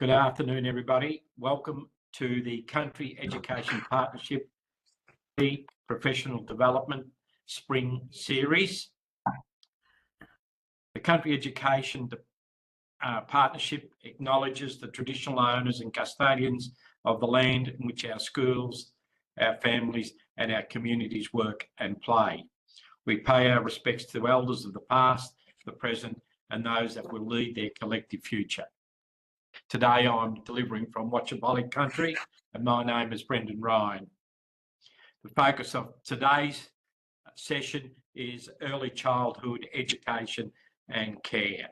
Good afternoon, everybody. Welcome to the Country Education Partnership Professional Development Spring Series. The Country Education Partnership acknowledges the traditional owners and custodians of the land in which our schools, our families and our communities work and play. We pay our respects to elders of the past, the present and those that will lead their collective future. Today I'm delivering from Watchabolic country and my name is Brendan Ryan. The focus of today's session is early childhood education and care.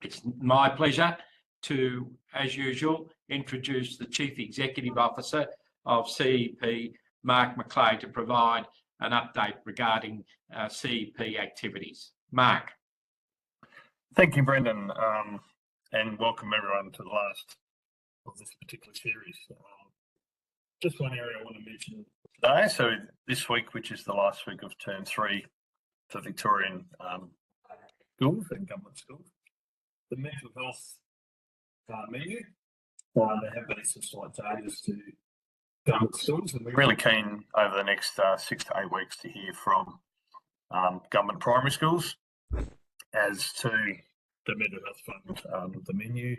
It's my pleasure to, as usual, introduce the Chief Executive Officer of CEP, Mark McLeay, to provide an update regarding CEP activities. Mark. Thank you, Brendan. And welcome everyone to the last of this particular series. Just one area I want to mention today. So this week, which is the last week of term 3 for Victorian schools and government schools, the mental health menu, there have been some slight changes to government schools, and we're really keen over the next 6 to 8 weeks to hear from government primary schools as to the mental health fund, the menu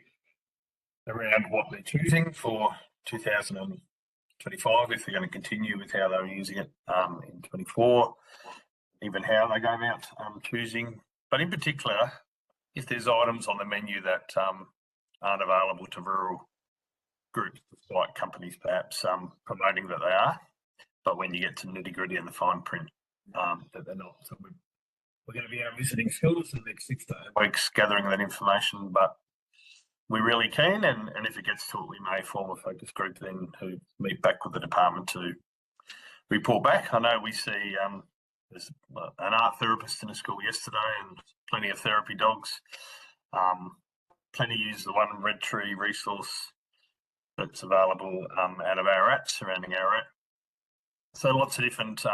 around what they're choosing for 2025, if they're going to continue with how they were using it in 24, even how they go about choosing. But in particular, if there's items on the menu that aren't available to rural groups, like companies perhaps promoting that they are, but when you get to nitty gritty and the fine print, that they're not. So we're going to be out visiting schools in the next 6 to 8 weeks, gathering that information, but we're really keen, and if it gets to it, we may form a focus group then to meet back with the department to report back. I know we see there's an art therapist in a school yesterday and plenty of therapy dogs. Plenty use the One Red Tree resource that's available out of Ararat, surrounding Ararat. So lots of different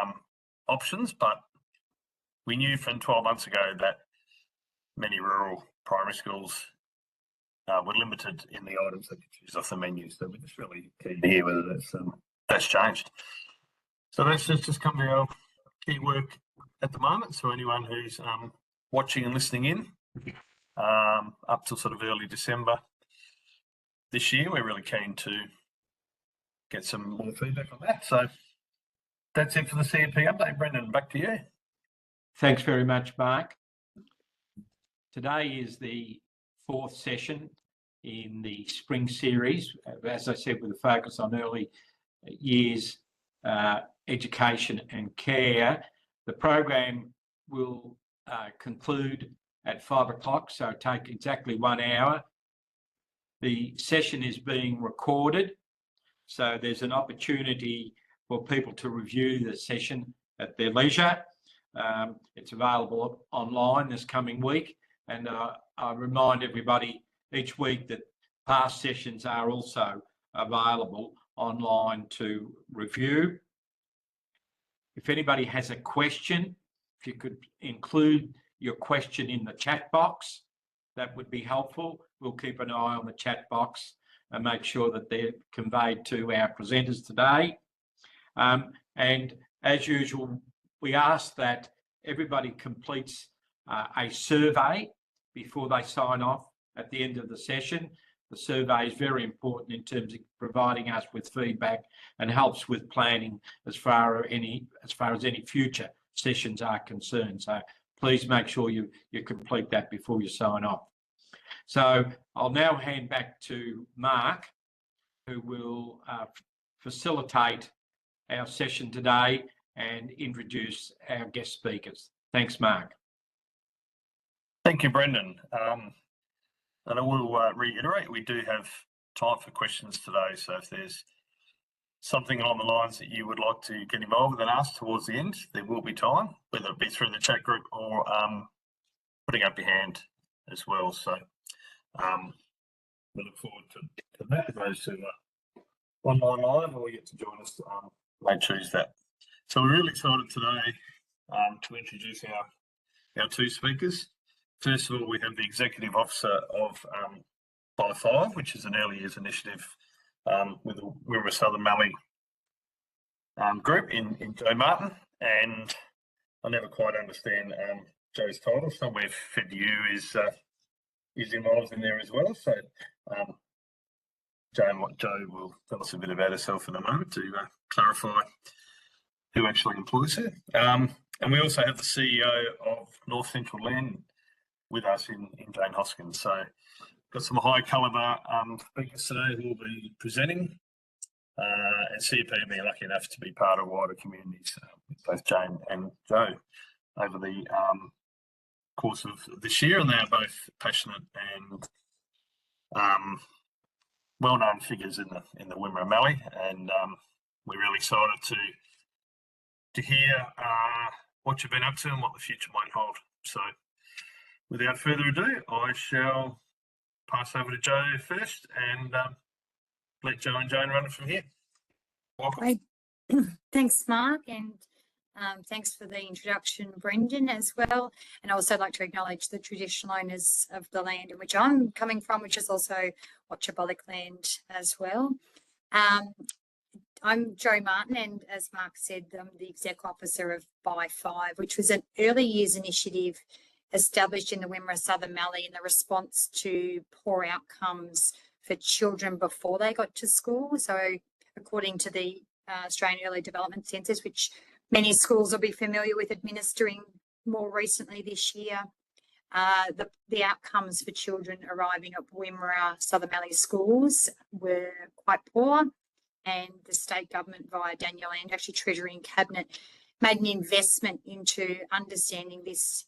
options, but we knew from 12 months ago that many rural primary schools were limited in the items they could choose off the menu. So we're just really keen to hear whether that's changed. So that's just come to our key work at the moment. So anyone who's watching and listening in up till sort of early December this year, we're really keen to get some more feedback on that. So that's it for the CEP update. Brendan, back to you. Thanks very much, Mark. Today is the 4th session in the spring series, as I said, with a focus on early years education and care. The program will conclude at 5 o'clock, so take exactly 1 hour. The session is being recorded, so there's an opportunity for people to review the session at their leisure. It's available online this coming week, and I remind everybody each week that past sessions are also available online to review. If anybody has a question, if you could include your question in the chat box, that would be helpful. We'll keep an eye on the chat box and make sure that they're conveyed to our presenters today. And as usual, we ask that everybody completes a survey before they sign off at the end of the session. The survey is very important in terms of providing us with feedback and helps with planning as far as any future sessions are concerned. So please make sure you complete that before you sign off. So I'll now hand back to Mark, who will facilitate our session today and introduce our guest speakers. Thanks, Mark. Thank you, Brendan. And I will reiterate, we do have time for questions today. So if there's something along the lines that you would like to get involved with and ask towards the end, there will be time, whether it be through the chat group or putting up your hand as well. So we look forward to that. Those who are online live or get to join us may choose that. So we're really excited today to introduce our 2 speakers. First of all, we have the Executive Officer of by 5, which is an early years initiative with the Wimmera Southern Mallee group in Joe Martin. And I never quite understand Joe's title. Somewhere Fed U is involved in there as well. So Joe will tell us a bit about herself in a moment to clarify who actually employs her. And we also have the CEO of North Central LLEN with us in Jane Hosking. So got some high calibre speakers today who will be presenting. And CEP being lucky enough to be part of wider communities with both Jane and Joe over the course of this year, and they are both passionate and well-known figures in the Wimmera Mallee, and we're really excited to hear what you've been up to and what the future might hold. So, without further ado, I shall pass over to Joe first and let Joe and Jane run it from here. Welcome. Great. Thanks, Mark, and thanks for the introduction, Brendan, as well. And I also like to acknowledge the traditional owners of the land in which I'm coming from, which is also Watchabalek land as well. I'm Joe Martin, and as Mark said, I'm the Exec Officer of By 5, which was an early years initiative established in the Wimmera Southern Mallee in the response to poor outcomes for children before they got to school. So according to the Australian Early Development Census, which many schools will be familiar with administering more recently this year, the outcomes for children arriving at Wimmera Southern Mallee schools were quite poor, and the state government via Daniel Land, actually Treasury and Cabinet, made an investment into understanding this,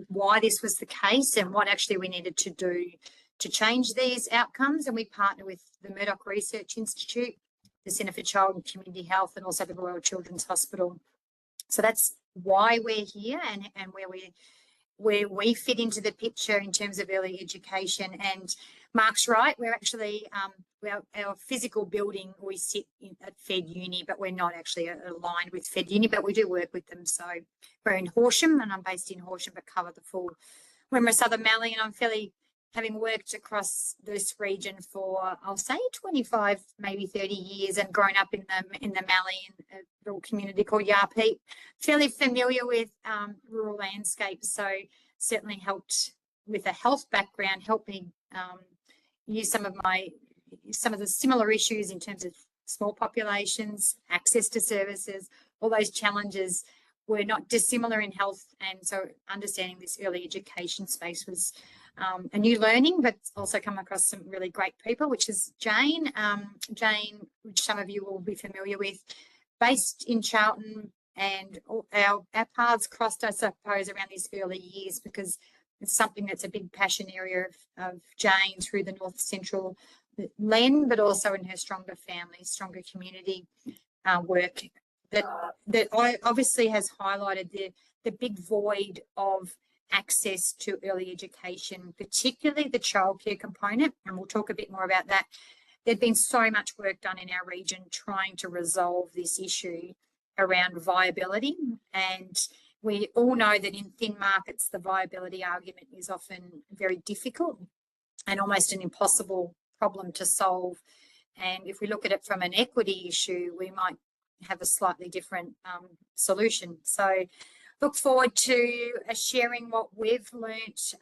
why this was the case and what actually we needed to do to change these outcomes. And we partner with the Murdoch Research Institute, the Centre for Child and Community Health, and also the Royal Children's Hospital. So that's why we're here and where we fit into the picture in terms of early education. And Mark's right, we're actually, our physical building, we sit at Fed Uni, but we're not actually aligned with Fed Uni, but we do work with them. So we're in Horsham, and I'm based in Horsham, but cover the full Wimmera Southern Mallee, and I'm fairly, having worked across this region for, I'll say 25, maybe 30 years, and grown up in the Mallee in a little community called Yarpeet, fairly familiar with rural landscapes. So certainly helped with a health background, helped me use some of the similar issues in terms of small populations, access to services, all those challenges were not dissimilar in health. And so understanding this early education space was a new learning, but also come across some really great people, which is Jane. Jane, which some of you will be familiar with, based in Charlton, and our paths crossed, I suppose, around these early years, because it's something that's a big passion area of Jane through the North Central LLEN, but also in her Stronger Family, Stronger Community work that obviously has highlighted the big void of access to early education, particularly the childcare component, and we'll talk a bit more about that. There'd been so much work done in our region trying to resolve this issue around viability, and we all know that in thin markets the viability argument is often very difficult and almost an impossible problem to solve. And if we look at it from an equity issue, we might have a slightly different solution. So look forward to sharing what we've learnt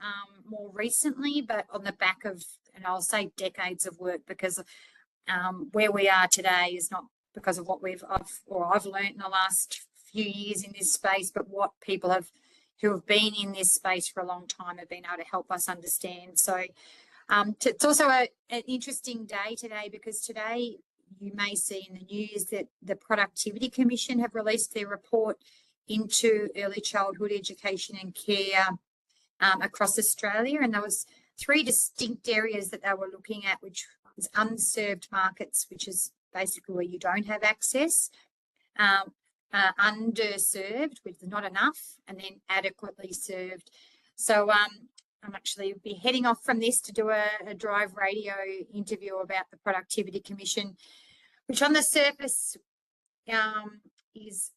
more recently, but on the back of, and I'll say decades of work, because where we are today is not because of what I've learnt in the last few years in this space, but what people who have been in this space for a long time have been able to help us understand. So it's also an interesting day today, because today you may see in the news that the Productivity Commission have released their report into early childhood education and care across Australia, and there was 3 distinct areas that they were looking at, which was unserved markets, which is basically where you don't have access, underserved, which is not enough, and then adequately served. So I'm actually be heading off from this to do a drive radio interview about the Productivity Commission, which on the surface is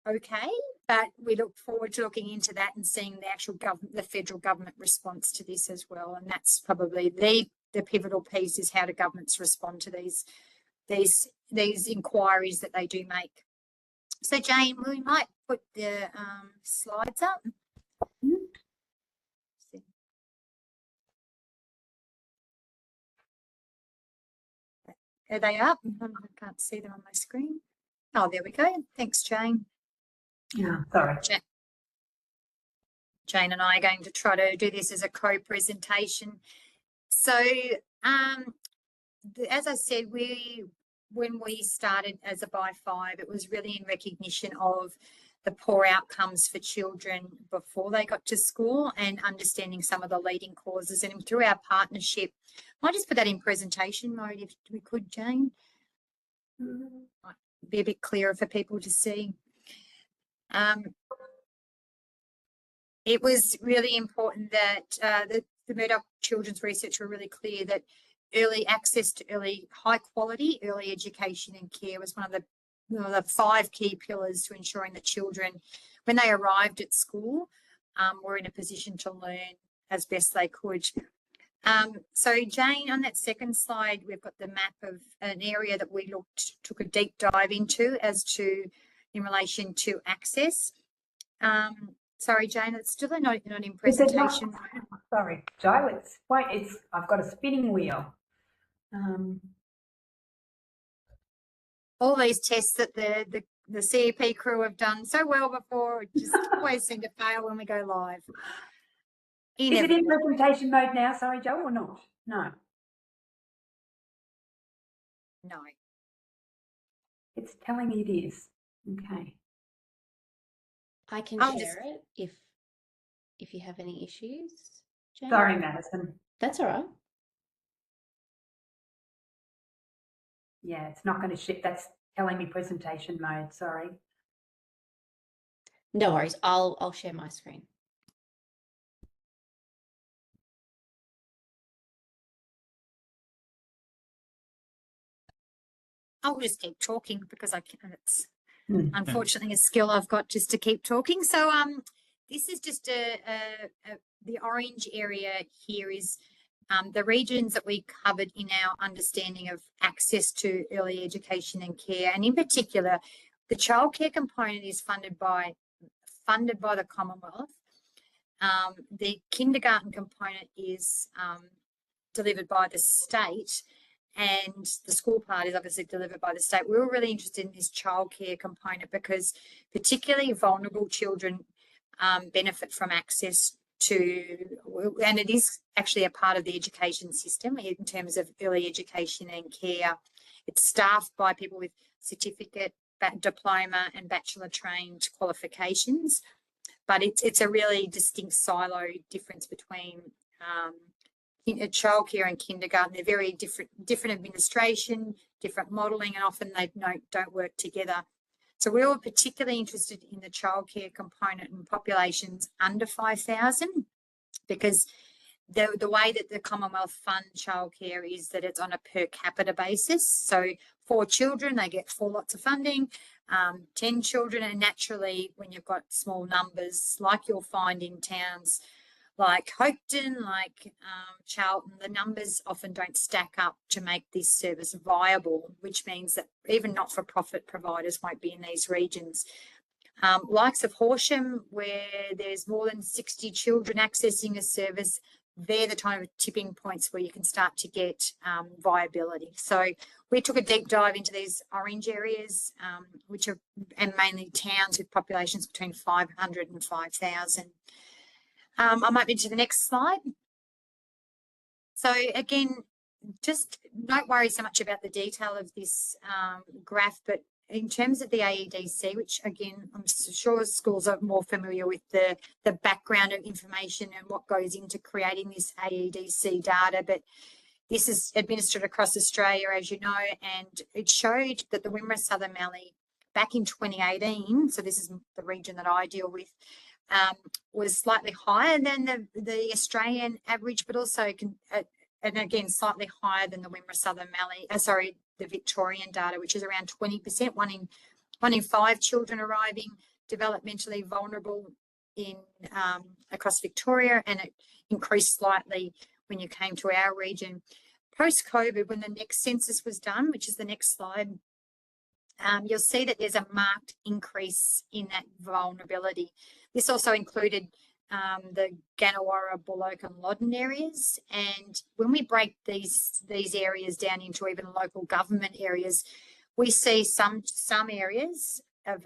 okay, but we look forward to looking into that and seeing the actual government, the federal government response to this as well. And that's probably the the pivotal piece is how do governments respond to these inquiries that they do make. So Jane, we might put the slides up. Are they up? I can't see them on my screen. Oh, there we go. Thanks, Jane. Yeah, sorry. Jane and I are going to try to do this as a co-presentation. So, as I said, when we started as a by-5, it was really in recognition of the poor outcomes for children before they got to school and understanding some of the leading causes. And through our partnership, I might just put that in presentation mode if we could, Jane. Might be a bit clearer for people to see. It was really important that the Murdoch Children's Research were really clear that early access to high quality early education and care was one of the 5 key pillars to ensuring that children, when they arrived at school, were in a position to learn as best they could. So Jane, on that second slide, we've got the map of an area that we took a deep dive into in relation to access. Sorry, Jane, it's still not in presentation. Sorry, Joe, I've got a spinning wheel. All these tests that the CEP crew have done so well before just always seem to fail when we go live. Is it in presentation mode now, sorry, Joe, or not? No. No. It's telling me it is. Okay. I can share it if you have any issues, Jane. Sorry, Madison. That's all right. Yeah, it's not going to ship. That's telling me presentation mode. Sorry. No worries. I'll share my screen. I'll just keep talking because I can. It's unfortunately a skill I've got just to keep talking. So this is just the orange area here is the regions that we covered in our understanding of access to early education and care, and in particular, the childcare component is funded by the Commonwealth. The kindergarten component is delivered by the state, and the school part is obviously delivered by the state. We were really interested in this childcare component because particularly vulnerable children benefit from access to, and it is actually a part of the education system in terms of early education and care. It's staffed by people with certificate, diploma and bachelor trained qualifications, but it's a really distinct silo difference between childcare and kindergarten. They're very different administration, different modelling, and often they don't work together. So we were particularly interested in the childcare component in populations under 5,000 because the way that the Commonwealth fund childcare is that it's on a per capita basis. So 4 children, they get 4 lots of funding, 10 children, and naturally when you've got small numbers like you'll find in towns like Hopeton, like Charlton, the numbers often don't stack up to make this service viable, which means that even not-for-profit providers won't be in these regions. Likes of Horsham, where there's more than 60 children accessing a service, they're the kind of tipping points where you can start to get viability. So we took a deep dive into these orange areas, which are and mainly towns with populations between 500 and 5,000. I might move to the next slide. So again, just don't worry so much about the detail of this graph, but in terms of the AEDC, which again, I'm sure schools are more familiar with the background of information and what goes into creating this AEDC data, but this is administered across Australia, as you know, and it showed that the Wimmera Southern Mallee back in 2018, so this is the region that I deal with, was slightly higher than the Australian average, but also, and again, slightly higher than the Wimmera Southern Mallee, the Victorian data, which is around 20%, one in 5 children arriving developmentally vulnerable in across Victoria, and it increased slightly when you came to our region. Post-COVID, when the next census was done, which is the next slide, you'll see that there's a marked increase in that vulnerability. This also included the Ganawara, Bullock and Loddon areas. And when we break these areas down into even local government areas, we see some areas of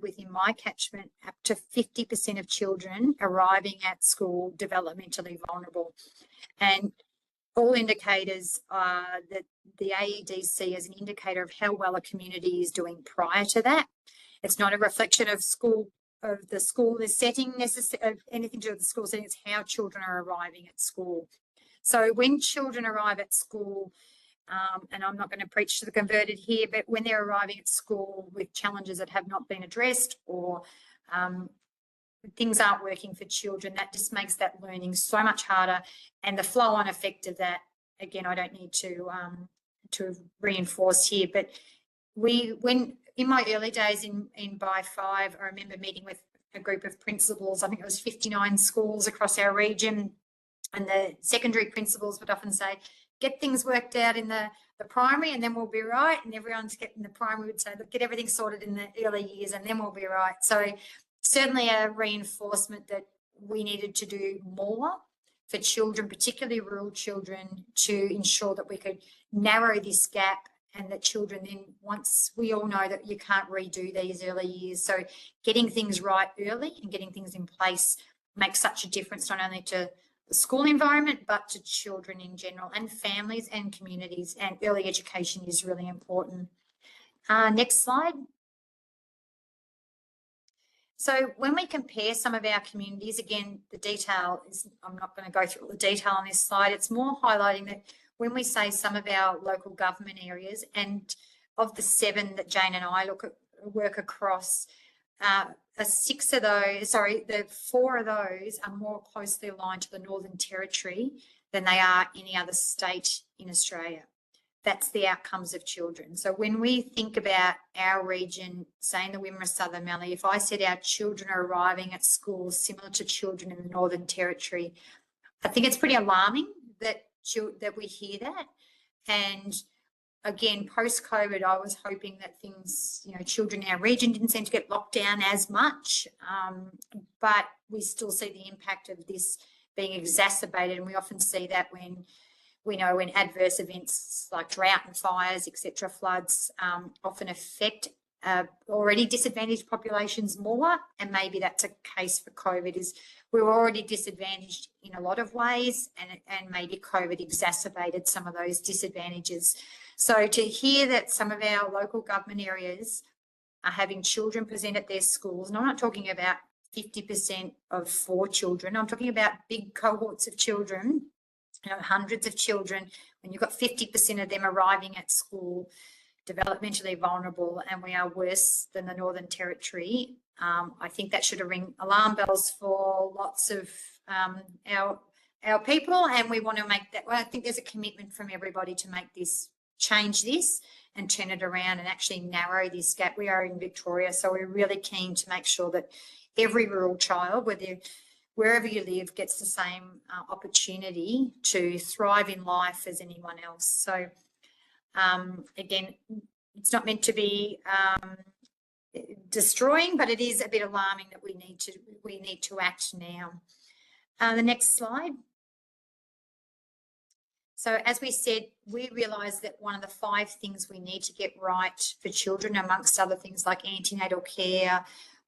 within my catchment up to 50% of children arriving at school developmentally vulnerable. And all indicators are that the AED see as an indicator of how well a community is doing prior to that. It's not a reflection of the school setting, of anything to do with the school setting. It's how children are arriving at school. So when children arrive at school, and I'm not going to preach to the converted here, but when they're arriving at school with challenges that have not been addressed, or things aren't working for children, that just makes that learning so much harder. And the flow-on effect of that, again, I don't need to reinforce here, but when in my early days in By 5, I remember meeting with a group of principals. I think it was 59 schools across our region, and the secondary principals would often say, get things worked out in the primary and then we'll be right. And everyone's getting the primary would say, look, get everything sorted in the early years and then we'll be right. So certainly a reinforcement that we needed to do more for children, particularly rural children, to ensure that we could narrow this gap, and that children then, once we all know that you can't redo these early years. So getting things right early and getting things in place makes such a difference, not only to the school environment, but to children in general, and families and communities, and early education is really important. Next slide. So when we compare some of our communities, again, the detail is, I'm not going to go through all the detail on this slide. It's more highlighting that when we say some of our local government areas, and of the 7 that Jane and I work across, the 4 of those are more closely aligned to the Northern Territory than they are any other state in Australia. That's the outcomes of children. So when we think about our region, say in the Wimmera Southern Mallee, if I said our children are arriving at schools similar to children in the Northern Territory, I think it's pretty alarming that we hear that. And again, post-COVID, I was hoping that things, children in our region didn't seem to get locked down as much, but we still see the impact of this being exacerbated. And we often see that when adverse events like drought and fires, etc., floods, often affect already disadvantaged populations more. And maybe that's a case for COVID, is we were already disadvantaged in a lot of ways, and maybe COVID exacerbated some of those disadvantages. So to hear that some of our local government areas are having children present at their schools, and I'm not talking about 50% of 4 children, I'm talking about big cohorts of children, hundreds of children, when you've got 50% of them arriving at school developmentally vulnerable, and we are worse than the Northern Territory, I think that should ring alarm bells for lots of our people, and we want to make that. Well, I think there's a commitment from everybody to change this and turn it around and actually narrow this gap. We are in Victoria, so we're really keen to make sure that every rural child, wherever you live, gets the same opportunity to thrive in life as anyone else. So again, it's not meant to be destroying, but it is a bit alarming that we need to act now. The next slide. So as we said, we realised that one of the 5 things we need to get right for children, amongst other things like antenatal care,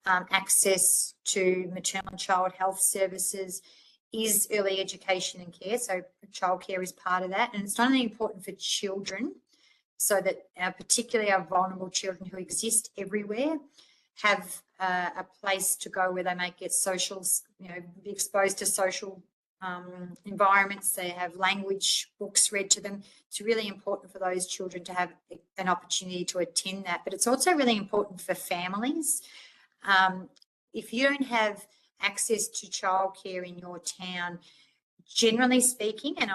access to maternal and child health services, is early education and care. So childcare is part of that. And it's not only important for children, so that particularly our vulnerable children who exist everywhere have a place to go where they may get social, be exposed to social environments, they have language books read to them. It's really important for those children to have an opportunity to attend that. But it's also really important for families. If you don't have access to childcare in your town, generally speaking, and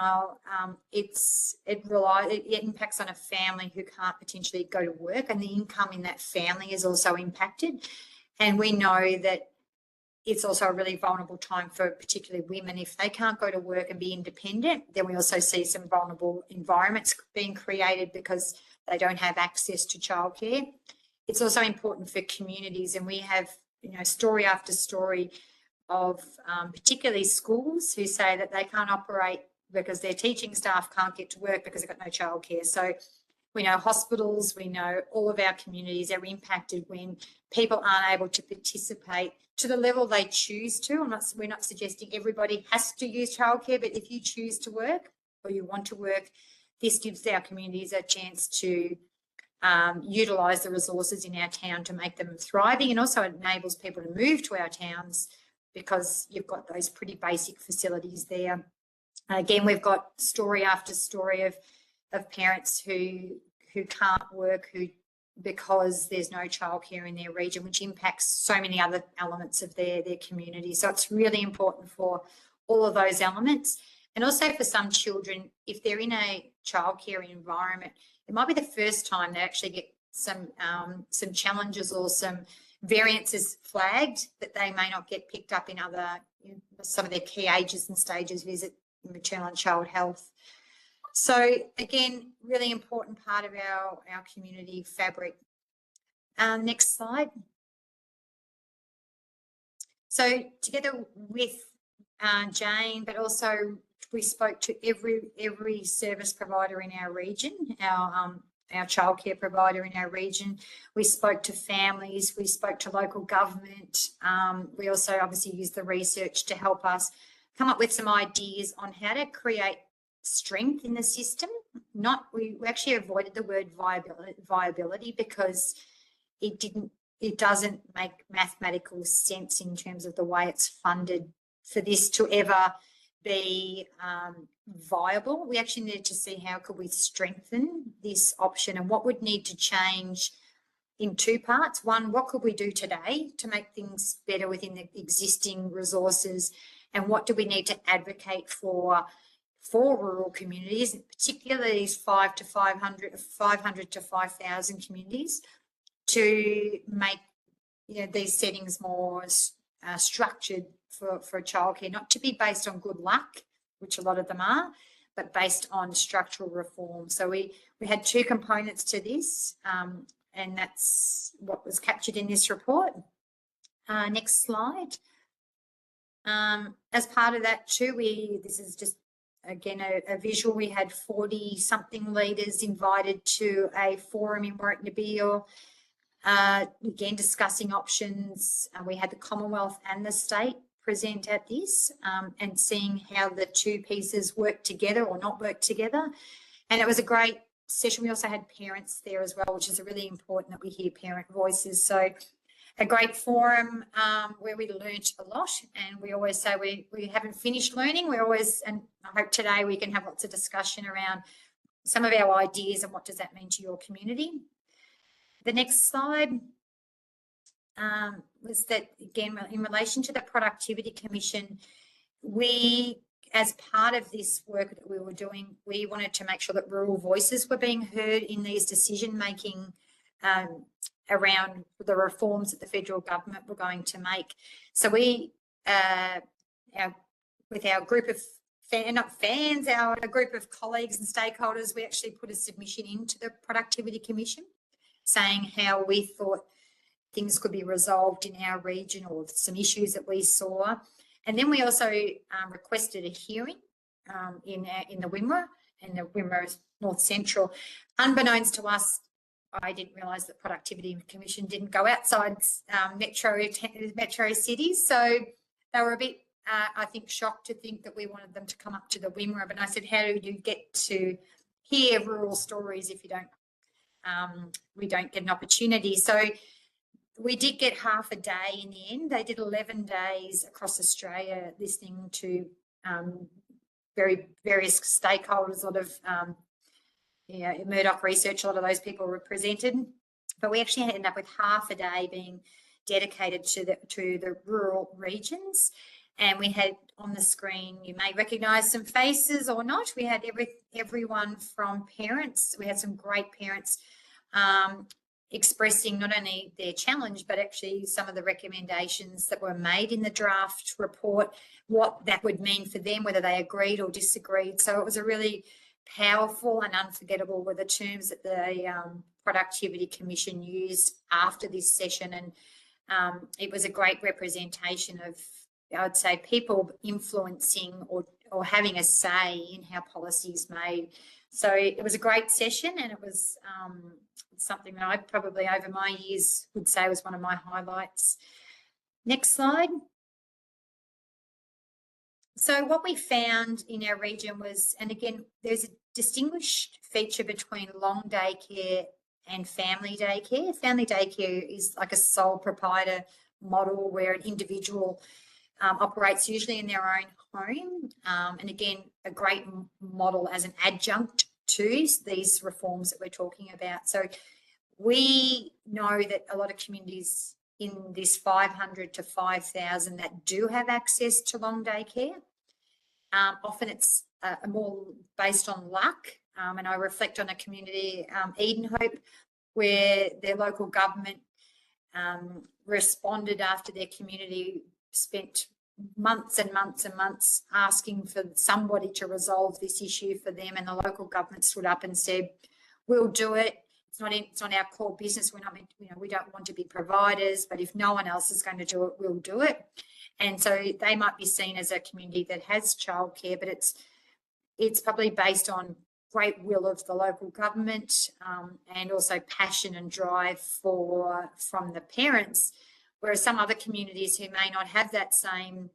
it impacts on a family who can't potentially go to work, and the income in that family is also impacted. And we know that it's also a really vulnerable time for particularly women. If they can't go to work and be independent, then we also see some vulnerable environments being created because they don't have access to childcare. It's also important for communities, and we have, you know, story after story of particularly schools who say that they can't operate because their teaching staff can't get to work because they've got no childcare. So we know hospitals, we know all of our communities are impacted when people aren't able to participate to the level they choose to. We're not suggesting everybody has to use childcare, but if you choose to work or you want to work, this gives our communities a chance to utilise the resources in our town to make them thriving, and also enables people to move to our towns because you've got those pretty basic facilities there. Again, we've got story after story of parents who can't work because there's no childcare in their region, which impacts so many other elements of their community. So it's really important for all of those elements. And also for some children, if they're in a childcare environment, it might be the first time they actually get some challenges or some variances flagged that they may not get picked up in other, some of their key ages and stages visit maternal and child health. So again, really important part of our community fabric. Next slide. So together with Jane, but also we spoke to every service provider in our region, our childcare provider in our region. We spoke to families, we spoke to local government. We also obviously used the research to help us come up with some ideas on how to create strength in the system. We actually avoided the word viability because it doesn't make mathematical sense in terms of the way it's funded for this to ever be viable. We actually needed to see how could we strengthen this option and what would need to change in two parts. One, what could we do today to make things better within the existing resources, and what do we need to advocate for rural communities, particularly these 500 to 5,000 communities, to make these settings more structured for childcare, not to be based on good luck, which a lot of them are, but based on structural reform. So we had two components to this, and that's what was captured in this report. Next slide. As part of that too, this is just again a visual. We had 40-something leaders invited to a forum in Warwick-Nabil, again discussing options. We had the Commonwealth and the state present at this, and seeing how the two pieces work together or not work together. And it was a great session. We also had parents there as well, which is really important that we hear parent voices. So a great forum where we learnt a lot, and we always say we haven't finished learning. And I hope today we can have lots of discussion around some of our ideas and what does that mean to your community. The next slide was that, again, in relation to the Productivity Commission, we, as part of this work that we were doing, we wanted to make sure that rural voices were being heard in these decision-making around the reforms that the federal government were going to make. So we, with our group of a group of colleagues and stakeholders, we actually put a submission into the Productivity Commission saying how we thought things could be resolved in our region or some issues that we saw. And then we also requested a hearing in the Wimmera, and the Wimmera North Central. Unbeknownst to us, I didn't realise that Productivity Commission didn't go outside metro cities. So they were a bit, I think, shocked to think that we wanted them to come up to the Wimmera. But I said, how do you get to hear rural stories if you don't, we don't get an opportunity? So we did get half a day in the end. They did 11 days across Australia listening to various stakeholders, a lot of Murdoch Research, a lot of those people were represented. But we actually ended up with half a day being dedicated to the rural regions. And we had on the screen, you may recognise some faces or not. We had everyone from parents. We had some great parents expressing not only their challenge, but actually some of the recommendations that were made in the draft report, what that would mean for them, whether they agreed or disagreed. So it was a really powerful and unforgettable were the terms that the Productivity Commission used after this session. And it was a great representation of, I would say, people influencing or having a say in how policy is made. So it was a great session, and it was something that I probably over my years would say was one of my highlights. Next slide. So what we found in our region was, and again, there's a distinguished feature between long day care and family daycare. Family daycare is like a sole proprietor model where an individual operates usually in their own home. And again, a great model as an adjunct to these reforms that we're talking about. So we know that a lot of communities in this 500 to 5,000 that do have access to long day care, often it's more based on luck. And I reflect on a community, Edenhope, where their local government responded after their community spent months and months and months asking for somebody to resolve this issue for them, and the local government stood up and said, "We'll do it. It's not our core business. We're not, we don't want to be providers, but if no one else is going to do it, we'll do it." And so they might be seen as a community that has childcare, but it's probably based on great will of the local government and also passion and drive from the parents. Whereas some other communities who may not have that same,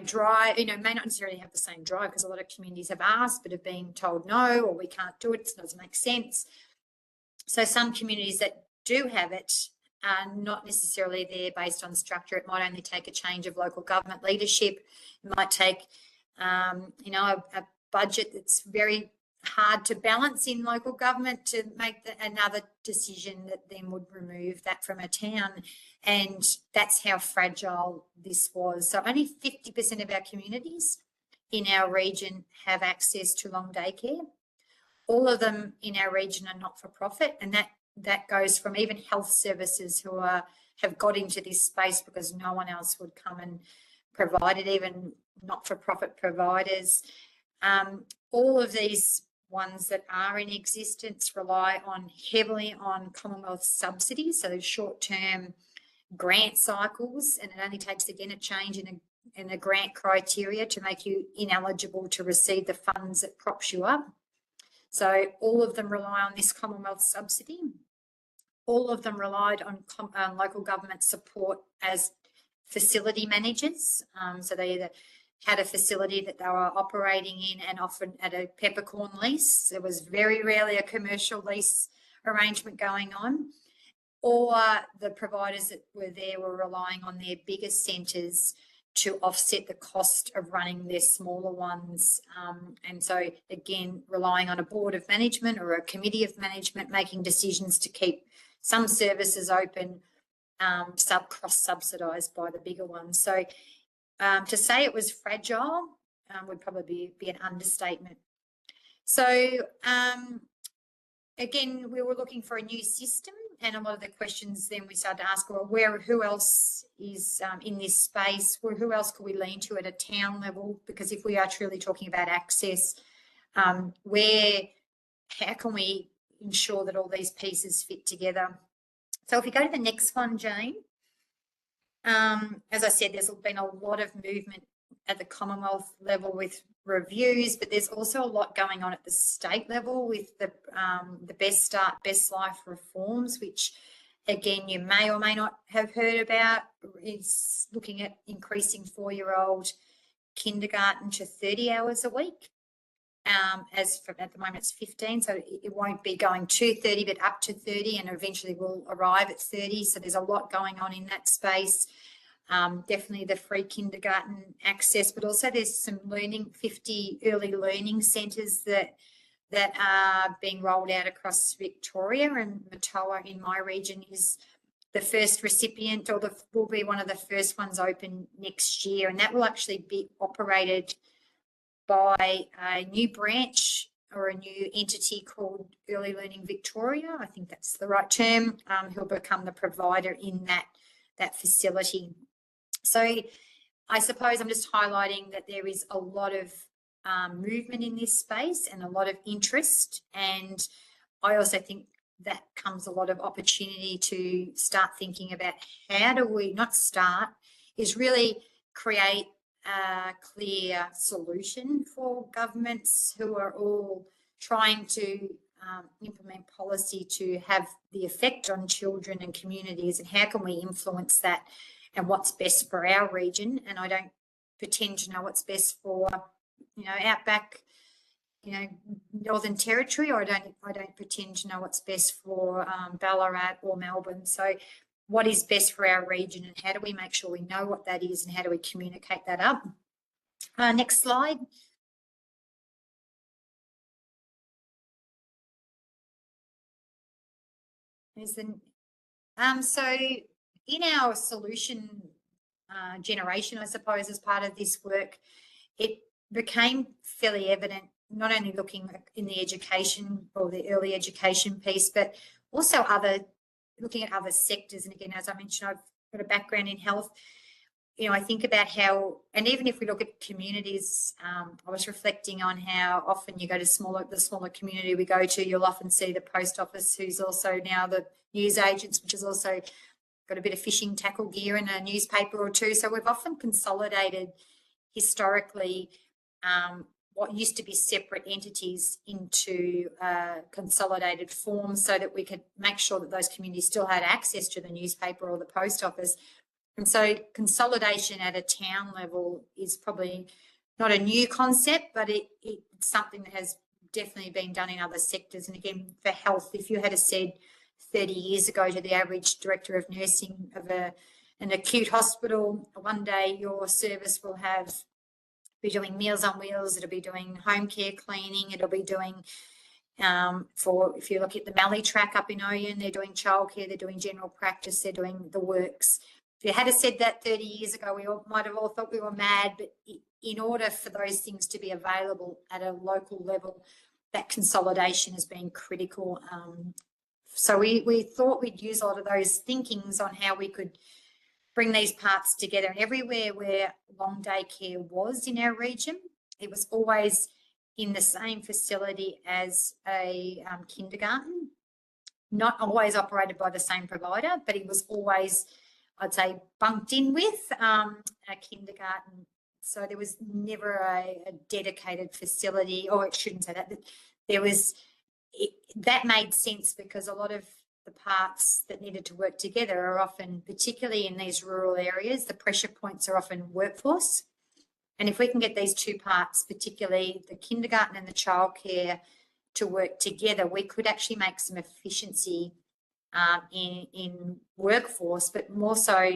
drive, may not necessarily have the same drive, because a lot of communities have asked but have been told no, or we can't do it, it doesn't make sense. So some communities that do have it are not necessarily there based on structure. It might only take a change of local government leadership. It might take, a budget that's very hard to balance in local government to make another decision that then would remove that from a town. And that's how fragile this was. So only 50% of our communities in our region have access to long day care. All of them in our region are not for profit, and that goes from even health services who have got into this space because no one else would come and provide it, even not-for-profit providers. All of these ones that are in existence rely heavily on Commonwealth subsidies, so short-term grant cycles, and it only takes, again, a change in a grant criteria to make you ineligible to receive the funds that props you up. So all of them rely on this Commonwealth subsidy. All of them relied on local government support as facility managers. So they either had a facility that they were operating in, and often at a peppercorn lease. There was very rarely a commercial lease arrangement going on. Or the providers that were there were relying on their bigger centres to offset the cost of running their smaller ones. And so, again, relying on a board of management or a committee of management making decisions to keep some services open, cross-subsidised by the bigger ones. So to say it was fragile would probably be an understatement. So, again, we were looking for a new system, and a lot of the questions then we started to ask, well, who else is in this space? Who else could we lean to at a town level? Because if we are truly talking about access, how can we ensure that all these pieces fit together? So if we go to the next one, Jane, as I said, there's been a lot of movement at the Commonwealth level with reviews, but there's also a lot going on at the state level with the Best Start, Best Life reforms, which again you may or may not have heard about. It's looking at increasing 4-year-old kindergarten to 30 hours a week. At the moment it's 15, so it won't be going to 30, but up to 30, and eventually will arrive at 30. So there's a lot going on in that space. Definitely the free kindergarten access, but also there's some 50 early learning centres that are being rolled out across Victoria, and Matoa in my region is the first recipient, or will be one of the first ones open next year, and that will actually be operated by a new branch or a new entity called Early Learning Victoria, I think that's the right term, who'll become the provider in that facility. So I suppose I'm just highlighting that there is a lot of movement in this space and a lot of interest, and I also think that comes a lot of opportunity to start thinking about how do we not start, is really create a clear solution for governments who are all trying to implement policy to have the effect on children and communities, and how can we influence that and what's best for our region. And I don't pretend to know what's best for, you know, outback, you know, Northern Territory, or I don't pretend to know what's best for Ballarat or Melbourne. So what is best for our region, and how do we make sure we know what that is, and how do we communicate that up? Next slide. So in our solution generation, I suppose, as part of this work, it became fairly evident, not only looking in the education or the early education piece, but also looking at other sectors. And again, as I mentioned, I've got a background in health. You know, I think about how, and even if we look at communities, I was reflecting on how often you go to the smaller community we go to, you'll often see the post office, who's also now the news agents, which has also got a bit of fishing tackle gear and a newspaper or two. So we've often consolidated historically what used to be separate entities into consolidated forms, so that we could make sure that those communities still had access to the newspaper or the post office. And so consolidation at a town level is probably not a new concept, but it's something that has definitely been done in other sectors. And again, for health, if you had said 30 years ago to the average director of nursing of an acute hospital, one day your service will be doing Meals on Wheels, it'll be doing home care cleaning, it'll be doing, if you look at the Mallee track up in Oyen, they're doing childcare, they're doing general practice, they're doing the works. If you had said that 30 years ago, we might have all thought we were mad, but in order for those things to be available at a local level, that consolidation has been critical. So we thought we'd use a lot of those thinkings on how we could bring these parts together. And everywhere where long day care was in our region, it was always in the same facility as a kindergarten, not always operated by the same provider, but it was always, I'd say, bunked in with a kindergarten. So there was never a dedicated facility, or it shouldn't say that. That made sense because a lot of the parts that needed to work together are often, particularly in these rural areas, the pressure points are often workforce. And if we can get these two parts, particularly the kindergarten and the childcare, to work together, we could actually make some efficiency in workforce, but more so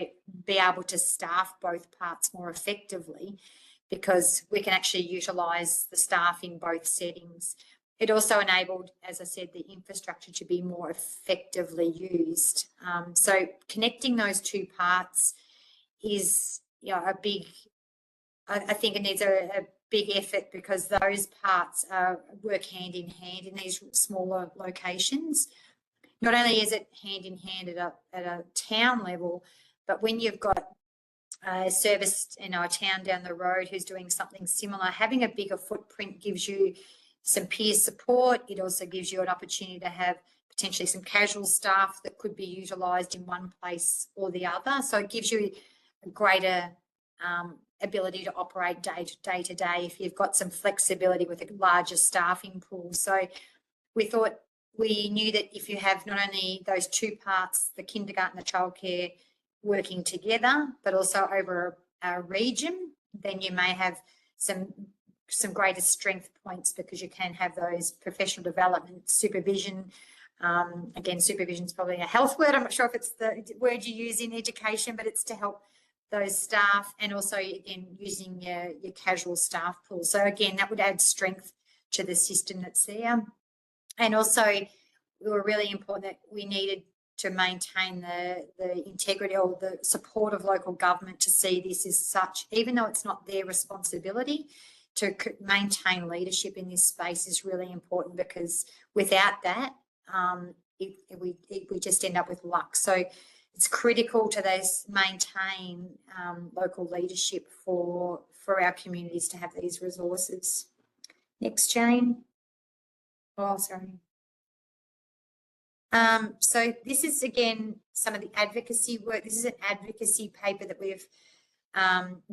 be able to staff both parts more effectively, because we can actually utilise the staff in both settings. It also enabled, as I said, the infrastructure to be more effectively used. So connecting those two parts is, you know, I think it needs a big effort, because those parts work hand in hand in these smaller locations. Not only is it hand in hand at a town level, but when you've got a service in our town down the road who's doing something similar, having a bigger footprint gives you some peer support. It also gives you an opportunity to have potentially some casual staff that could be utilised in one place or the other. So it gives you a greater ability to operate day to day if you've got some flexibility with a larger staffing pool. So we knew that if you have not only those two parts, the kindergarten, the childcare, working together, but also over a region, then you may have some greater strength points, because you can have those professional development, supervision. Again, supervision is probably a health word. I'm not sure if it's the word you use in education, but it's to help those staff, and also, again, using your casual staff pool. So again, that would add strength to the system that's there. And also, we were really important that we needed to maintain the integrity or the support of local government to see this as such, even though it's not their responsibility, maintain leadership in this space is really important, because without that, we just end up with luck. So it's critical to maintain local leadership for our communities to have these resources. Next, Jane. Oh, sorry. So this is, again, some of the advocacy work. This is an advocacy paper that we've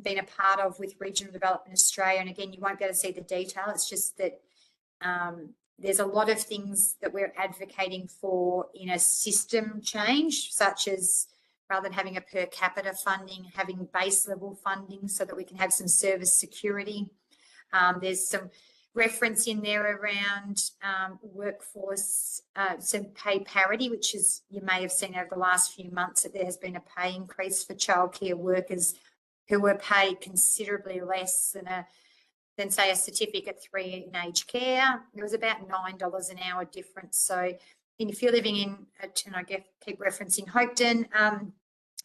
been a part of with Regional Development Australia. And again, you won't be able to see the detail. It's just that there's a lot of things that we're advocating for in a system change, such as, rather than having a per capita funding, having base level funding so that we can have some service security. There's some reference in there around workforce, some pay parity, which is, you may have seen over the last few months that there has been a pay increase for childcare workers who were paid considerably less than say a certificate 3 in aged care. It was about $9 an hour difference. So if you're living in, and I keep referencing Hopeton,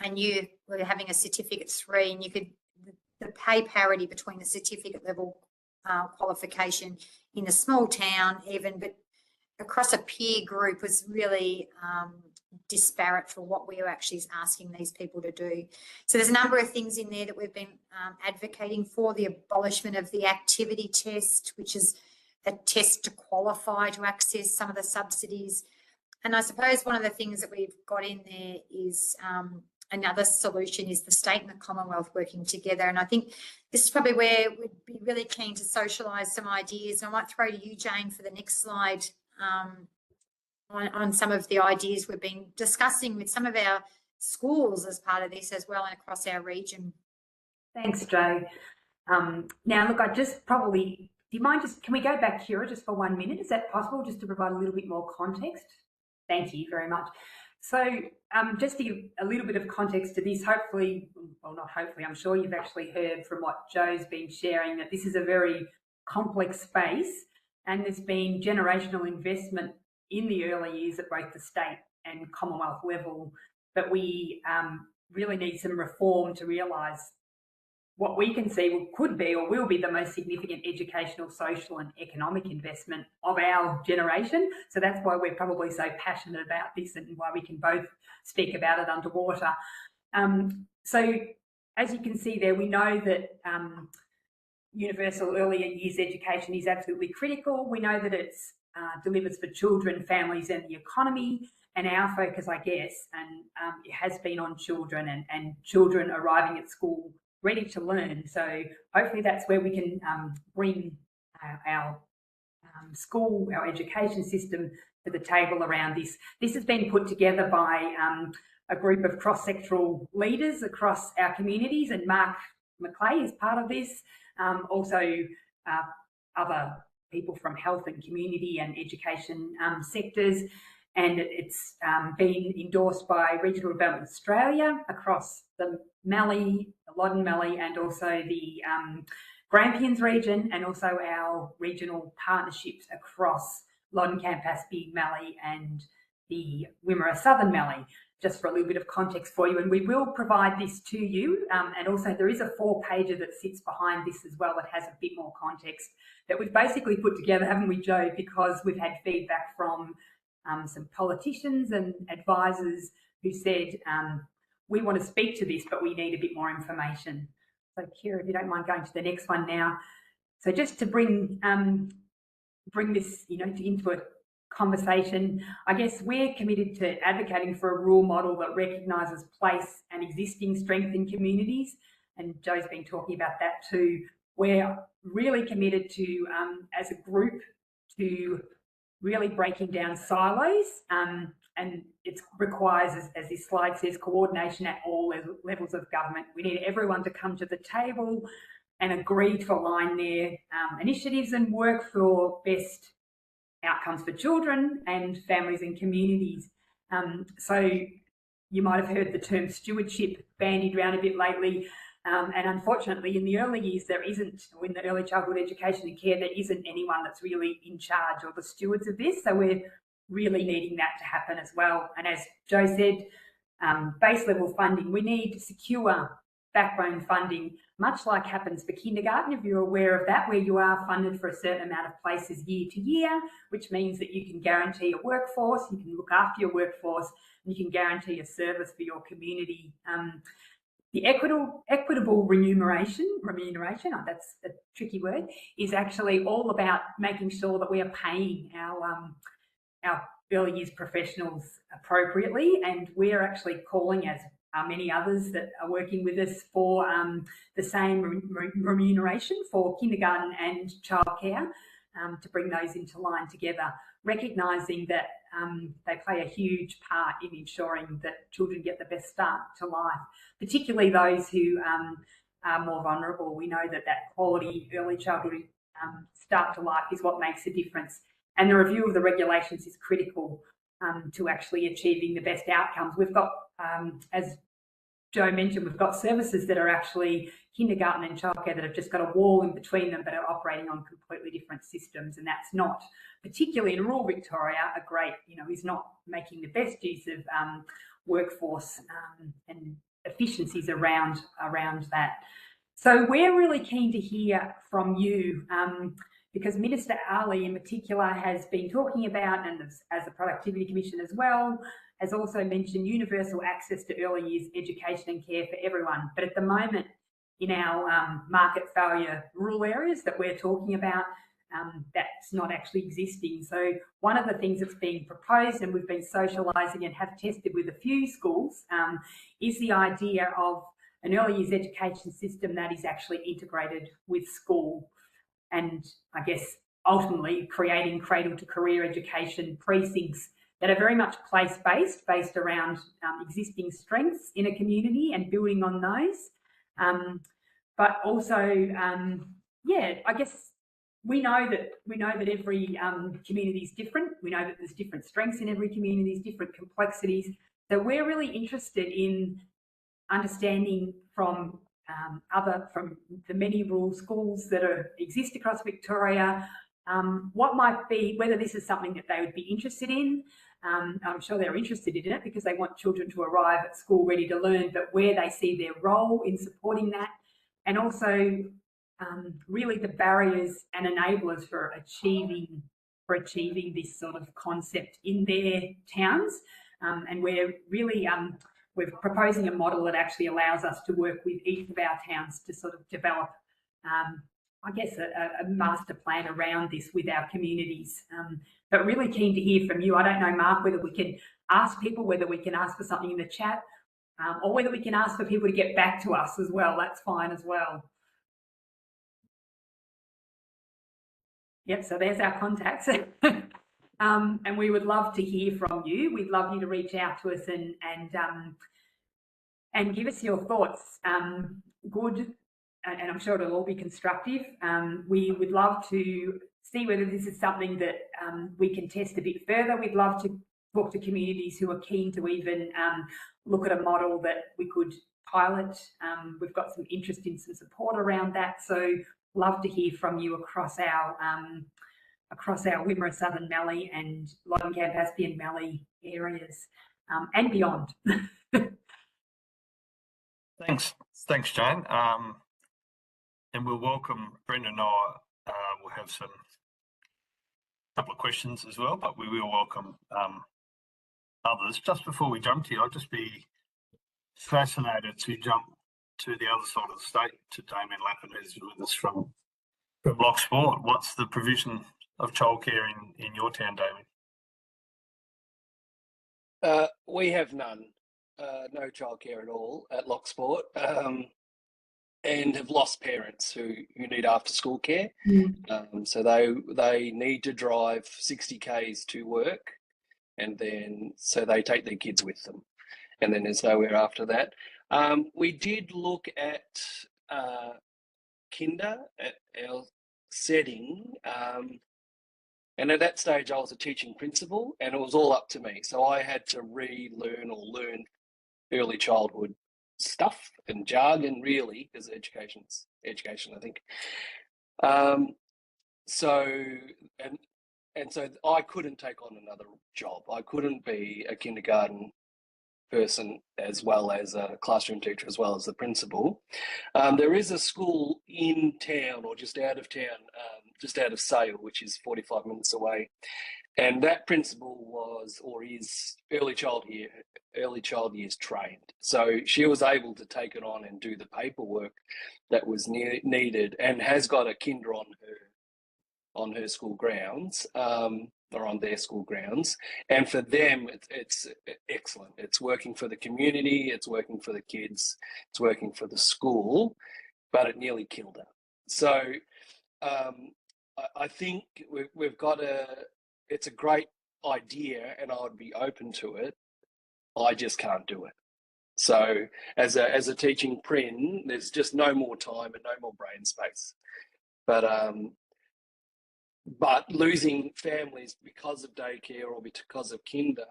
and you were having a certificate 3, and you could, the pay parity between the certificate level qualification in a small town even, but across a peer group, was really disparate for what we are actually asking these people to do. So there's a number of things in there that we've been advocating for: the abolishment of the activity test, which is a test to qualify to access some of the subsidies. And I suppose one of the things that we've got in there is another solution is the state and the Commonwealth working together. And I think this is probably where we'd be really keen to socialise some ideas. And I might throw to you, Jane, for the next slide on some of the ideas we've been discussing with some of our schools as part of this as well, and across our region. Thanks, Jo. Now, look, do you mind can we go back, Kira, just for 1 minute? Is that possible, just to provide a little bit more context? Thank you very much. So just to give a little bit of context to this, hopefully, well, not hopefully, I'm sure you've actually heard from what Jo's been sharing, that this is a very complex space, and there's been generational investment in the early years at both the state and Commonwealth level, but we really need some reform to realise what we can see could be or will be the most significant educational, social and economic investment of our generation. So that's why we're probably so passionate about this, and why we can both speak about it underwater. So as you can see there, we know that universal early years education is absolutely critical. We know that it's delivers for children, families and the economy. And our focus, I guess, and it has been on children and children arriving at school ready to learn. So hopefully that's where we can bring our school, our education system to the table around this. This has been put together by a group of cross-sectoral leaders across our communities, and Mark McClay is part of this. Also other people from health and community and education sectors. And it's been endorsed by Regional Development Australia across the Mallee, the Loddon Mallee, and also the Grampians region, and also our regional partnerships across Loddon, Campaspe, Mallee and the Wimmera Southern Mallee, just for a little bit of context for you. And we will provide this to you. And also there is a 4-pager that sits behind this as well that has a bit more context that we've basically put together, haven't we, Jo? Because we've had feedback from some politicians and advisors who said, we want to speak to this, but we need a bit more information. So Kira, if you don't mind going to the next one now. So just to bring this, into a conversation, I guess we're committed to advocating for a rule model that recognises place and existing strength in communities. And Jo's been talking about that too. We're really committed to, as a group, to really breaking down silos, and it requires, as this slide says, coordination at all levels of government. We need everyone to come to the table and agree to align their initiatives and work for best outcomes for children and families and communities. So you might have heard the term stewardship bandied around a bit lately. And unfortunately, in the early years, in the early childhood education and care, there isn't anyone that's really in charge or the stewards of this. So we're really needing that to happen as well. And as Jo said, base level funding, we need secure backbone funding, much like happens for kindergarten, if you're aware of that, where you are funded for a certain amount of places year to year, which means that you can guarantee a workforce, you can look after your workforce, and you can guarantee a service for your community. The equitable remuneration, oh, that's a tricky word, is actually all about making sure that we are paying our early years professionals appropriately, and we're actually calling, as many others that are working with us, for the same remuneration for kindergarten and childcare, to bring those into line together, recognising that they play a huge part in ensuring that children get the best start to life, particularly those who are more vulnerable. We know that quality early childhood start to life is what makes a difference, and the review of the regulations is critical to actually achieving the best outcomes. We've got, as Joe mentioned, we've got services that are actually kindergarten and childcare that have just got a wall in between them, but are operating on completely different systems, and that's not, particularly in rural Victoria, is not making the best use of workforce and efficiencies around that. So we're really keen to hear from you, because Minister Ali in particular has been talking about, and as the Productivity Commission as well, has also mentioned universal access to early years education and care for everyone. But at the moment, in our market failure rural areas that we're talking about, that's not actually existing. So one of the things that's being proposed, and we've been socialising and have tested with a few schools, is the idea of an early years education system that is actually integrated with school, and I guess ultimately creating cradle to career education precincts that are very much place-based, based around existing strengths in a community and building on those. But also, I guess we know that every community is different. We know that there's different strengths in every community, different complexities. So we're really interested in understanding from the many rural schools that exist across Victoria, what might be, whether this is something that they would be interested in. I'm sure they're interested in it because they want children to arrive at school ready to learn, but where they see their role in supporting that, and also really the barriers and enablers for achieving this sort of concept in their towns. And we're really we're proposing a model that actually allows us to work with each of our towns to sort of develop, I guess, a master plan around this with our communities. But really keen to hear from you. I don't know, Mark, whether we can ask people, whether we can ask for something in the chat, or whether we can ask for people to get back to us as well. That's fine as well. Yep, so there's our contacts. And we would love to hear from you. We'd love you to reach out to us and give us your thoughts. Good, and I'm sure it'll all be constructive. We would love to see whether this is something that we can test a bit further. We'd love to talk to communities who are keen to even look at a model that we could pilot. We've got some interest in some support around that. So love to hear from you across our Wimmera Southern Mallee and Loddon Caspian Mallee areas and beyond. Thanks, Jane. And we'll welcome Brenda and I. We'll have a couple of questions as well, but we will welcome others. Just before we jump to you, I'd just be fascinated to jump to the other side of the state, to Damien Lappin, who's with us from Locksport. What's the provision of childcare in your town, Damien? We have none, no childcare at all at Locksport, and have lost parents who need after school care. So they need to drive 60 k's to work, and then so they take their kids with them, and then there's nowhere after that. We did look at kinder at our setting, and at that stage I was a teaching principal, and it was all up to me. So I had to relearn or learn early childhood stuff and jargon, really, because education's education, I think. So I couldn't take on another job. I couldn't be a kindergarten person as well as a classroom teacher as well as the principal. There is a school in town or just out of town, just out of Sale, which is 45 minutes away. And that principal was or is early child years trained. So she was able to take it on and do the paperwork that was needed, and has got a kinder on her school grounds, or on their school grounds. And for them, it's excellent. It's working for the community, it's working for the kids, it's working for the school, but it nearly killed her. So I think we've got it's a great idea and I would be open to it. I just can't do it. So as a teaching prin, there's just no more time and no more brain space. But losing families because of daycare or because of kinder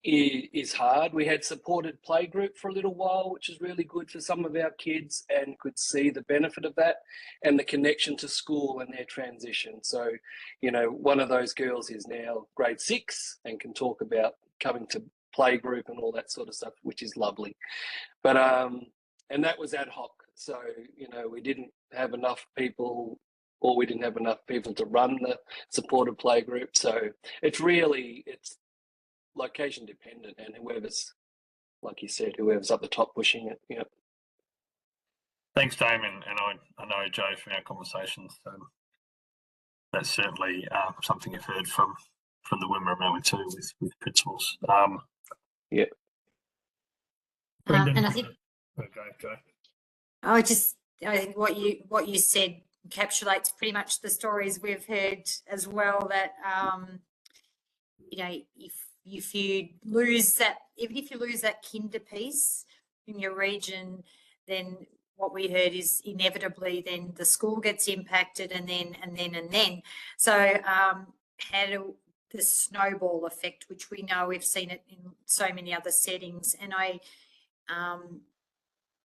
is hard. We had supported playgroup for a little while, which is really good for some of our kids, and could see the benefit of that and the connection to school and their transition. So, you know, one of those girls is now grade 6 and can talk about coming to playgroup and all that sort of stuff, which is lovely. But and that was ad hoc. So, you know, we didn't have enough people, or we didn't have enough people to run the supported playgroup. So it's location dependent, and whoever's, like you said, whoever's up the top pushing it. Yeah. Thanks, Damien. And I know, Joe, from our conversations, that's certainly something I've heard from the Wimmera Mallee too, with principals. Yeah. Brendan, And I think Joe. I think what you said encapsulates pretty much the stories we've heard as well, that you know, if you lose that, even if you lose that kinder piece in your region, then what we heard is inevitably then the school gets impacted, and then. So how do the snowball effect, which we know we've seen it in so many other settings, and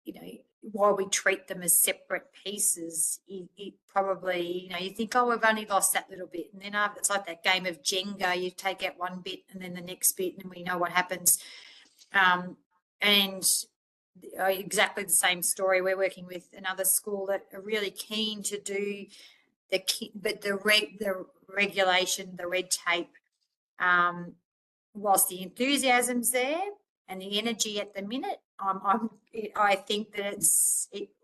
you know, while we treat them as separate pieces, it probably, you know, you think, oh, we've only lost that little bit, and then after, it's like that game of Jenga, you take out one bit and then the next bit, and we know what happens. And exactly the same story. We're working with another school that are really keen to do the regulation, the red tape, whilst the enthusiasm's there and the energy at the minute, I think that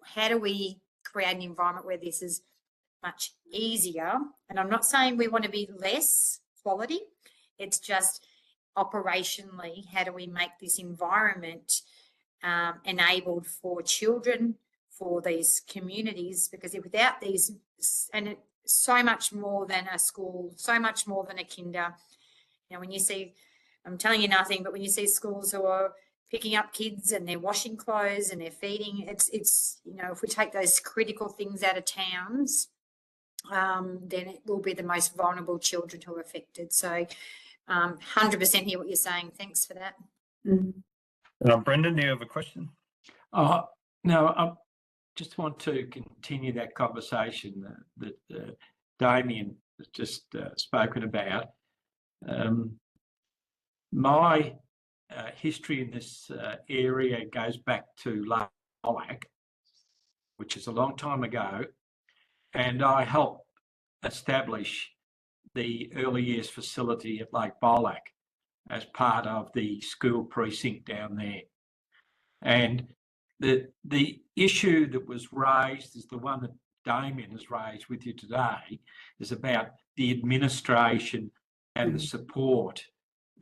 how do we create an environment where this is much easier? And I'm not saying we want to be less quality. It's just operationally, how do we make this environment enabled for children, for these communities? Because without these, and it's so much more than a school, so much more than a kinder. You know, when you see, I'm telling you nothing, but when you see schools who are picking up kids and they're washing clothes and they're feeding, it's you know, if we take those critical things out of towns, then it will be the most vulnerable children who are affected. So 100% hear what you're saying. Thanks for that. Brendan, do you have a question? No, I just want to continue that conversation that Damien has just spoken about. My history in this area goes back to Lake, which is a long time ago, and I helped establish the early years facility at Lake Bolac as part of the school precinct down there. And the issue that was raised is the one that Damien has raised with you today, is about the administration and the support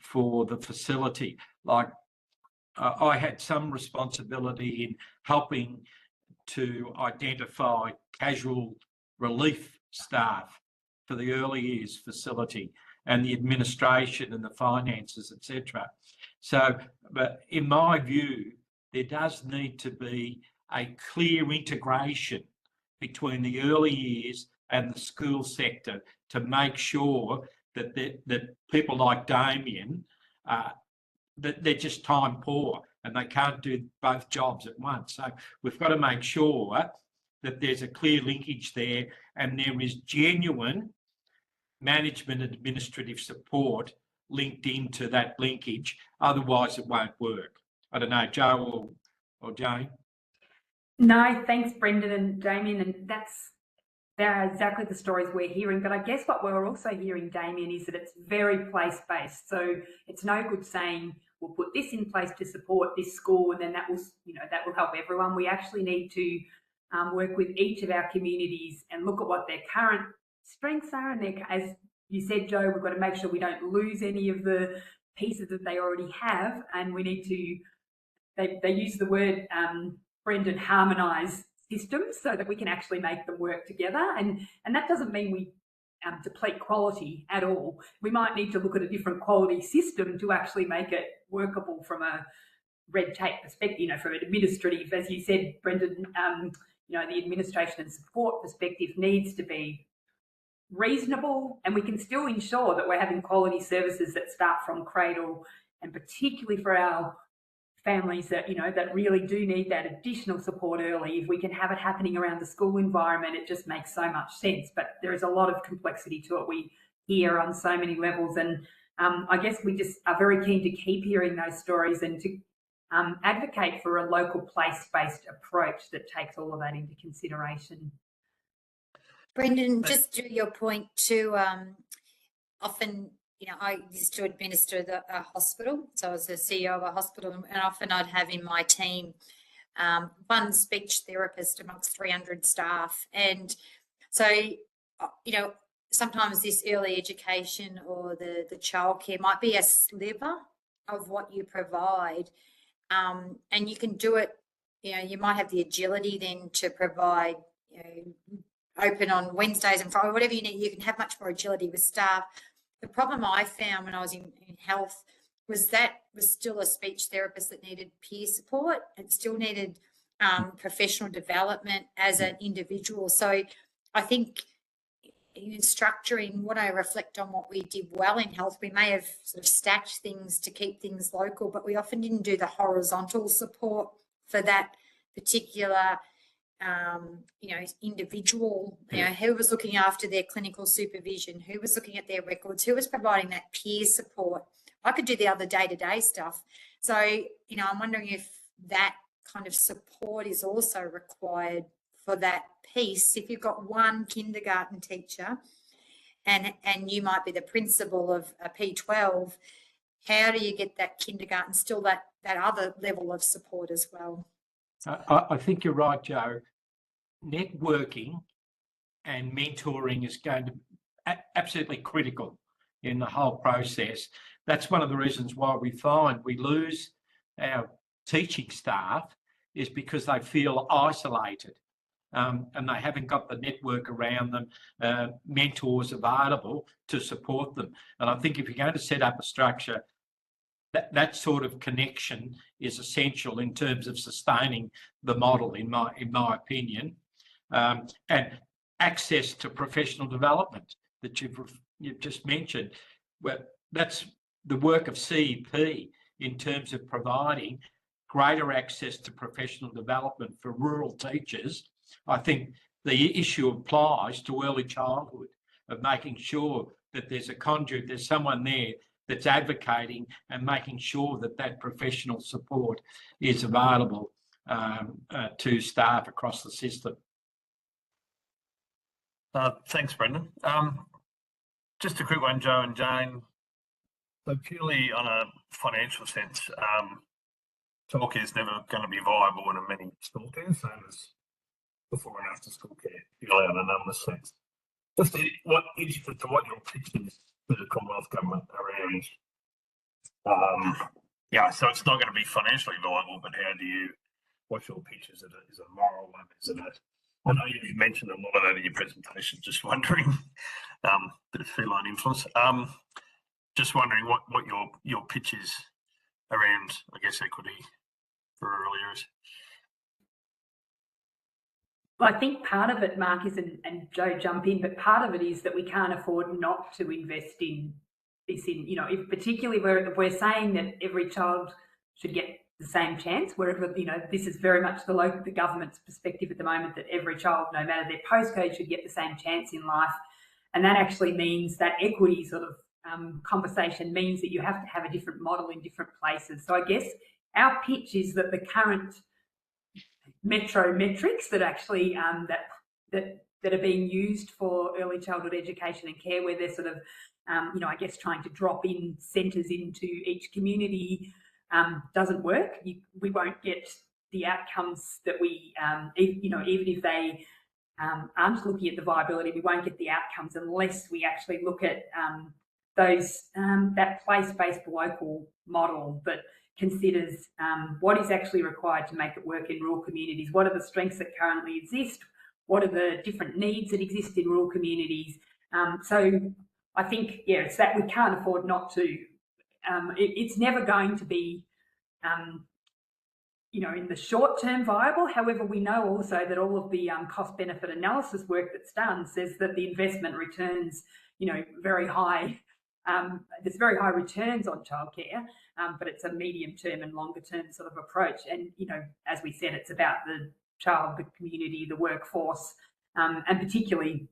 for the facility. Like I had some responsibility in helping to identify casual relief staff for the early years facility and the administration and the finances, etc. So, but in my view, there does need to be a clear integration between the early years and the school sector to make sure that that people like Damien, that they're just time poor and they can't do both jobs at once. So we've got to make sure that there's a clear linkage there and there is genuine management and administrative support linked into that linkage. Otherwise, it won't work. I don't know, Joe or Jane? No, thanks, Brendan and Damien, and they're exactly the stories we're hearing. But I guess what we're also hearing, Damien, is that it's very place-based. So it's no good saying we'll put this in place to support this school, and then that will help everyone. We actually need to work with each of our communities and look at what their current strengths are, and as you said, Joe, we've got to make sure we don't lose any of the pieces that they already have, and we need to. They use the word, Brendan, harmonise systems so that we can actually make them work together, and that doesn't mean we deplete quality at all. We might need to look at a different quality system to actually make it workable from a red tape perspective, from an administrative, as you said, Brendan, the administration and support perspective needs to be reasonable, and we can still ensure that we're having quality services that start from cradle, and particularly for our families that that really do need that additional support early. If we can have it happening around the school environment, it just makes so much sense. But there is a lot of complexity to it. We hear on so many levels, and I guess we just are very keen to keep hearing those stories and to advocate for a local place-based approach that takes all of that into consideration. Brendan, just to your point too, often, I used to administer a hospital, so I was the CEO of a hospital, and often I'd have in my team one speech therapist amongst 300 staff. And so, sometimes this early education or the childcare might be a sliver of what you provide, and you can do it, you might have the agility then to provide, open on Wednesdays and Fridays, whatever you need. You can have much more agility with staff. The problem I found when I was in health was still a speech therapist that needed peer support. It still needed professional development as an individual. So I think in structuring, when I reflect on what we did well in health, we may have sort of stacked things to keep things local, but we often didn't do the horizontal support for that particular individual, who was looking after their clinical supervision, who was looking at their records, who was providing that peer support. I could do the other day-to-day stuff. So, I'm wondering if that kind of support is also required for that piece. If you've got one kindergarten teacher and you might be the principal of a P12, how do you get that kindergarten still that other level of support as well? I think you're right, Joe. Networking and mentoring is going to be absolutely critical in the whole process. That's one of the reasons why we find we lose our teaching staff, is because they feel isolated and they haven't got the network around them, mentors available to support them. And I think if you're going to set up a structure, that sort of connection is essential in terms of sustaining the model, in my opinion, and access to professional development that you've just mentioned. Well, that's the work of CEP in terms of providing greater access to professional development for rural teachers. I think the issue applies to early childhood, of making sure that there's a conduit, there's someone there that's advocating and making sure that professional support is available to staff across the system. Thanks, Brendan. Just a quick one, Joe and Jane. So purely on a financial sense, childcare is never going to be viable in many school care, same as before and after school care, purely on a numbers sense. Just what your pitch is for the Commonwealth Government around, so it's not going to be financially viable, but what's your pitch? Is it a moral one? Is it I know you mentioned a lot of that in your presentation, just wondering, bit of feline influence. Just wondering what your pitch is around, I guess, equity for rural areas. Well, I think part of it, Mark, is, and Joe, jump in, but part of it is that we can't afford not to invest in this. If particularly if we're saying that every child should get the same chance, wherever, this is very much the government's perspective at the moment, that every child, no matter their postcode, should get the same chance in life. And that actually means that equity sort of conversation means that you have to have a different model in different places. So I guess our pitch is that the current metro metrics that actually that are being used for early childhood education and care, where they're sort of I guess trying to drop in centres into each community, doesn't work. We won't get the outcomes that we, even if they aren't looking at the viability, we won't get the outcomes unless we actually look at that place-based local model that considers what is actually required to make it work in rural communities, what are the strengths that currently exist, what are the different needs that exist in rural communities. So I think, yeah, it's that we can't afford not to. It's never going to be, in the short term viable. However, we know also that all of the cost benefit analysis work that's done says that the investment returns, very high. There's very high returns on childcare, but it's a medium term and longer term sort of approach. And, as we said, it's about the child, the community, the workforce, and particularly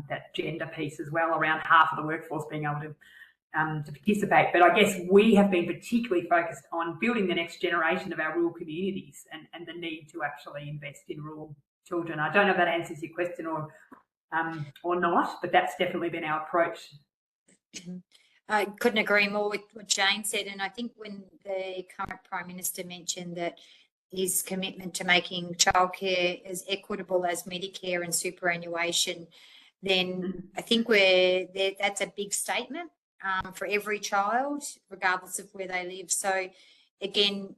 that gender piece as well, around half of the workforce being able to participate. But I guess we have been particularly focused on building the next generation of our rural communities and the need to actually invest in rural children. I don't know if that answers your question or not, but that's definitely been our approach. I couldn't agree more with what Jane said. And I think when the current Prime Minister mentioned that his commitment to making childcare as equitable as Medicare and superannuation, then I think that's a big statement for every child, regardless of where they live. So again,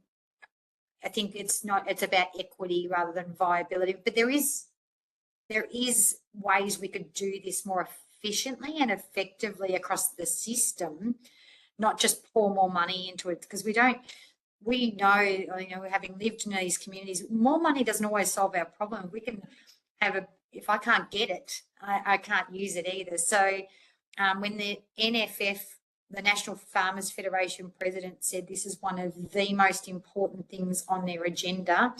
I think it's about equity rather than viability. But there is ways we could do this more efficiently and effectively across the system, not just pour more money into it, because we know, having lived in these communities, more money doesn't always solve our problem. We can have if I can't get it, I can't use it either. So when the NFF, the National Farmers Federation president, said this is one of the most important things on their agenda,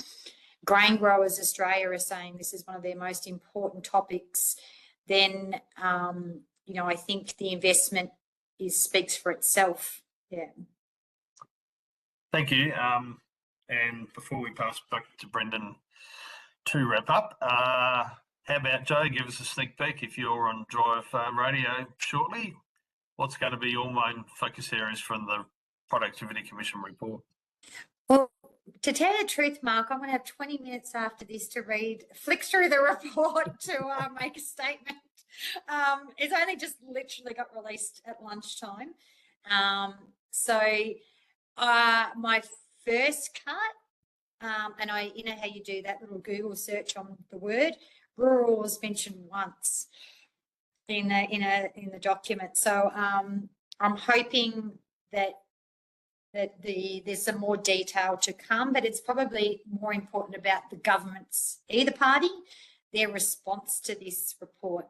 Grain Growers Australia are saying this is one of their most important topics, then, I think the investment speaks for itself. Yeah. Thank you. And before we pass back to Brendan to wrap up, how about Joe, give us a sneak peek if you're on Drive Radio shortly. What's going to be your main focus areas from the Productivity Commission report? Well, to tell you the truth, Mark, I'm going to have 20 minutes after this to flick through the report to make a statement. It's only just literally got released at lunchtime. So my first cut, and you know how you do that little Google search on the word, rural was mentioned once in the document. So I'm hoping that there's some more detail to come, but it's probably more important about the government's, either party, their response to this report.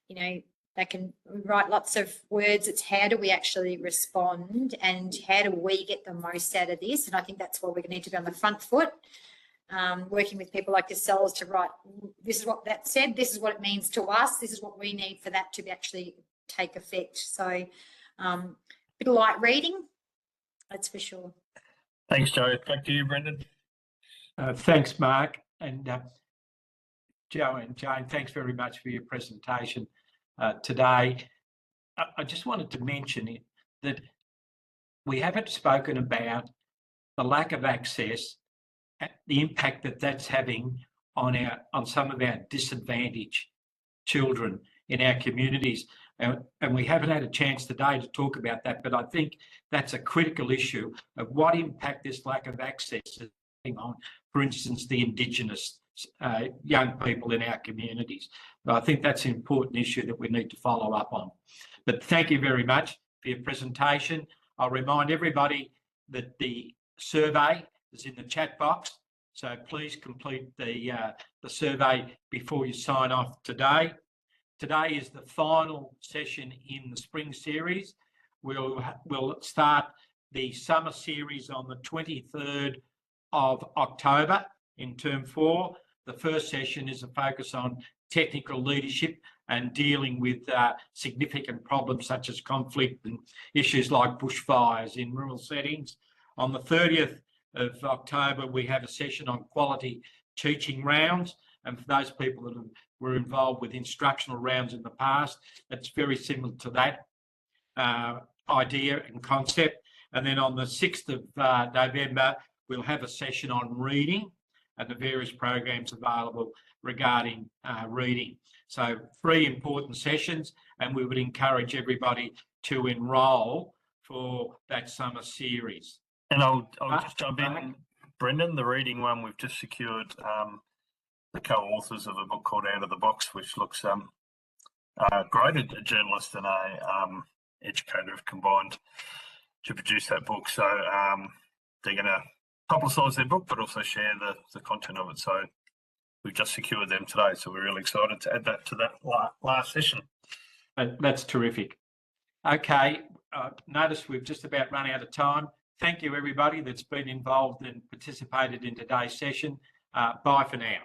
They can write lots of words. It's how do we actually respond and how do we get the most out of this? And I think that's why we need to be on the front foot, working with people like yourselves to write, this is what that said, this is what it means to us, this is what we need for that to actually take effect. So a bit of light reading, that's for sure. Thanks, Joe. Back to you, Brendan. Thanks, Mark. And Joe and Jane, thanks very much for your presentation today. I just wanted to mention that we haven't spoken about the lack of access, the impact that's having on some of our disadvantaged children in our communities. And we haven't had a chance today to talk about that, but I think that's a critical issue of what impact this lack of access is having on, for instance, the Indigenous young people in our communities. But I think that's an important issue that we need to follow up on. But thank you very much for your presentation. I'll remind everybody that the survey is in the chat box, so please complete the survey before you sign off today. Today is the final session in the spring series. We'll start the summer series on the 23rd of October in term 4. The first session is a focus on technical leadership and dealing with significant problems such as conflict and issues like bushfires in rural settings. On the 30th of October, we have a session on quality teaching rounds. And for those people that were involved with instructional rounds in the past, that's very similar to that idea and concept. And then on the 6th of November, we'll have a session on reading and the various programs available regarding reading. So 3 important sessions, and we would encourage everybody to enrol for that summer series. And I'll just jump in, Brendan. The reading one, we've just secured the co-authors of a book called Out of the Box, which looks great. A journalist and a educator have combined to produce that book. So they're going to publicise their book, but also share the content of it. So we've just secured them today. So we're really excited to add that to that last session. That's terrific. Okay, notice we've just about run out of time. Thank you, everybody that's been involved and participated in today's session. Bye for now.